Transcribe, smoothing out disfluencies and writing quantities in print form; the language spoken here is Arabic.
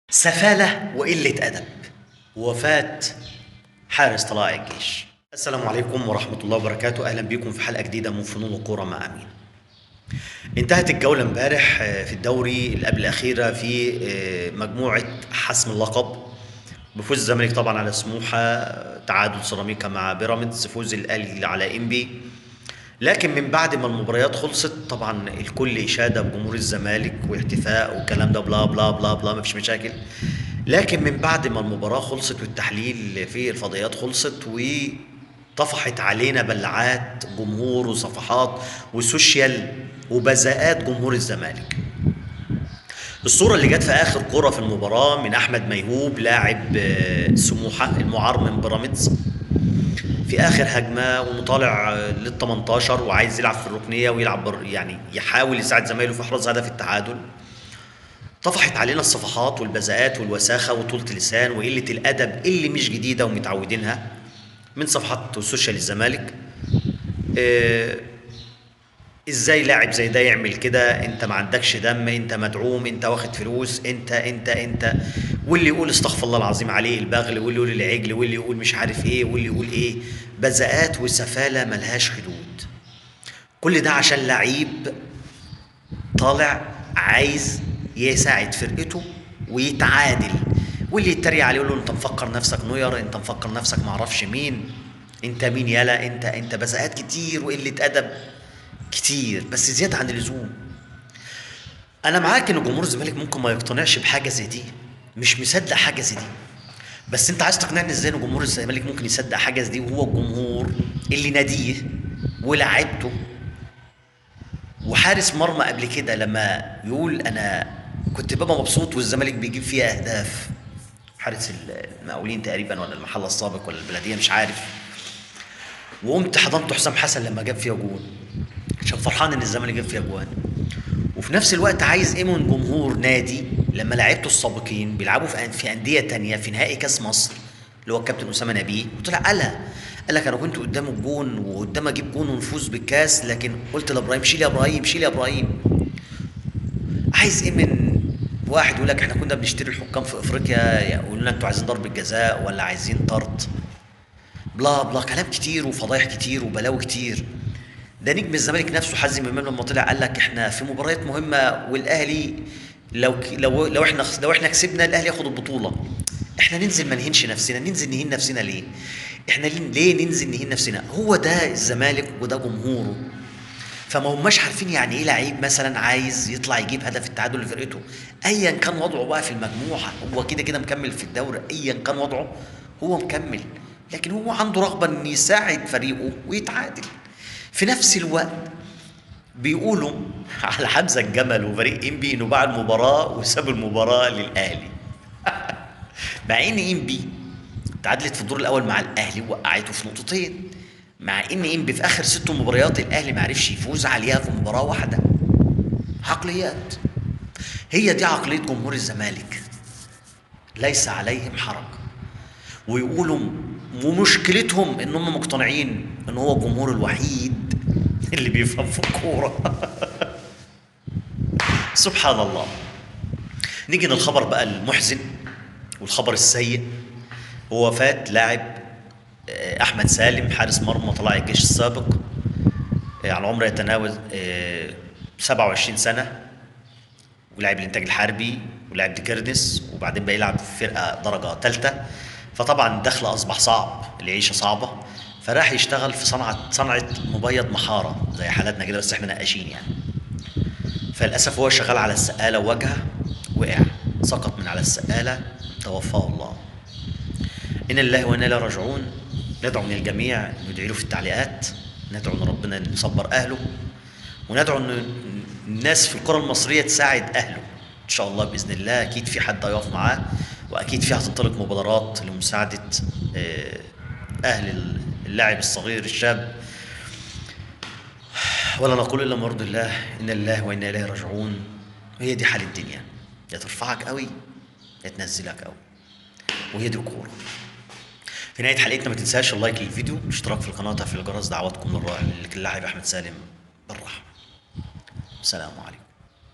سفالة وقلة أدب. وفاة حارس طلائع الجيش. السلام عليكم ورحمة الله وبركاته، أهلا بكم في حلقة جديدة من فنون الكورة مع أمين. انتهت الجولة امبارح في الدوري اللي قبل الأخيرة في مجموعة حسم اللقب بفوز الزمالك طبعا على سموحة، تعادل سيراميكا مع بيراميدز، فوز الأهلي على إنبي. لكن من بعد ما المباريات خلصت طبعا الكل إشادة بجمهور الزمالك واحتفاء والكلام ده بلا بلا بلا بلا، مفيش مشاكل. لكن من بعد ما المباراة خلصت والتحليل في الفضائيات خلصت وطفحت علينا بلعات جمهور وصفحات وسوشيال وبذاءات جمهور الزمالك. الصورة اللي جت في آخر كرة في المباراة من أحمد ميهوب لاعب سموحة المعار من بيراميدز في آخر هجمة ومطالع لل 18 وعايز يلعب في الركنية ويلعب يعني يحاول يساعد زمايله في إحراز هدف التعادل. طفحت علينا الصفحات والبذاءات والوساخة وطولة اللسان وقلة الأدب اللي مش جديدة ومتعودينها من صفحات السوشيال الزمالك. ازاي لاعب زي ده يعمل كده؟ انت ما عندكش دم، انت مدعوم، انت واخد فلوس، انت واللي يقول استغفر الله العظيم عليه البغل، واللي يقول العجل، واللي يقول مش عارف ايه، واللي يقول ايه. بذاءات وسفالة ملهاش حدود. كل ده عشان لعيب طالع عايز يساعد فرقته ويتعادل، واللي يتريق عليه يقول له انت مفكر نفسك نوير، انت مفكر نفسك معرفش مين، انت مين يالا، انت بذاءات كتير وقلة ادب كتير بس زيادة عن اللزوم. انا معاك ان جمهور الزمالك ممكن ما يقتنعش بحاجة زي دي، مش مصدق حاجة زي دي، بس انت عايز تقنعني ازاي ان جمهور الزمالك ممكن يصدق حاجة زي دي وهو الجمهور اللي ناديه ولاعبته وحارس مرمى قبل كده لما يقول انا كنت ببقى مبسوط والزمالك بيجيب فيها اهداف، حارس المقاولين تقريبا ولا المحله السابق ولا البلديه مش عارف، وقمت حضنت حسام حسن لما جاب فيها جون عشان فرحان ان الزمالك جاب فيها جوان. وفي نفس الوقت عايز ايه من جمهور نادي لما لعيبته السابقين بيلعبوا في انديه تانية في نهائي كاس مصر اللي هو الكابتن اسامه نبيه وطلع قال لك انا كنت قدام الجون وقدام اجيب جون ونفوز بالكاس، لكن قلت لابراهيم شيل يا ابراهيم شيل يا ابراهيم. عايز ايه من واحد يقول لك احنا كنا بنشتري الحكام في افريقيا يقولوا لنا انتوا عايزين ضربه جزاء ولا عايزين طرد، بلا بلا كلام كتير وفضايح كتير وبلاوي كتير. ده نجم الزمالك نفسه حازم امام لما طلع قال لك احنا في مباريات مهمه والاهلي لو احنا كسبنا الاهلي ياخد البطوله. احنا ننزل ما نهينش نفسنا، ننزل نهين نفسنا ليه؟ احنا ليه ننزل نهين نفسنا؟ هو ده الزمالك وده جمهوره. فما هماش عارفين يعني ايه لعيب مثلا عايز يطلع يجيب هدف التعادل لفرقته ايا كان وضعه بقى في المجموعه، هو كده كده مكمل في الدوري ايا كان وضعه هو مكمل، لكن هو عنده رغبه ان يساعد فريقه ويتعادل. في نفس الوقت بيقولوا على حمزه الجمل وفريق انبي انه باع المباراه وساب المباراه للاهلي. مع ان انبي تعادلت في الدور الاول مع الاهلي ووقعته في نقطتين، مع ان انبي في اخر 6 مباريات الاهلي ما عرفش يفوز عليها في مباراه واحده. عقليات، هي دي عقليه جمهور الزمالك، ليس عليهم حرج. ويقولوا ومشكلتهم ان هم مقتنعين ان هو الجمهور الوحيد اللي بيفهم في الكوره. سبحان الله. نيجي للخبر بقى المحزن والخبر السيء، هو وفاة لاعب احمد سالم حارس مرمى طلائع الجيش السابق على عمر يتناول 27 سنه، ولاعب الانتاج الحربي ولاعب ديكيرنس وبعدين بقى يلعب في فرقه درجه ثالثه. فطبعا الدخل اصبح صعب، العيشه صعبه، فراح يشتغل في صنعه مبيض محاره زي حالاتنا كده بس احنا نقاشين يعني. فللاسف هو شغال على السقاله ووجهه وقع، سقط من على السقاله، توفاه الله. إن الله وإنا إليه راجعون. ندعو من الجميع ندعي له في التعليقات، ندعو ان ربنا يصبر اهله، وندعو ان الناس في الكره المصريه تساعد اهله ان شاء الله باذن الله. اكيد في حد هيقف معاه، واكيد في هتنطلق مبادرات لمساعده اهل اللاعب الصغير الشاب. ولا نقول الا ما يرضي الله، ان الله وانا اليه راجعون. وهي دي حال الدنيا، يا ترفعك قوي يا تنزلك قوي، وهي دي الكوره. في نهايه حلقتنا ما تنساش اللايك للفيديو، الاشتراك في القناه، تفعيل الجرس، دعواتكم للاعب احمد سالم بالرحمه. السلام عليكم.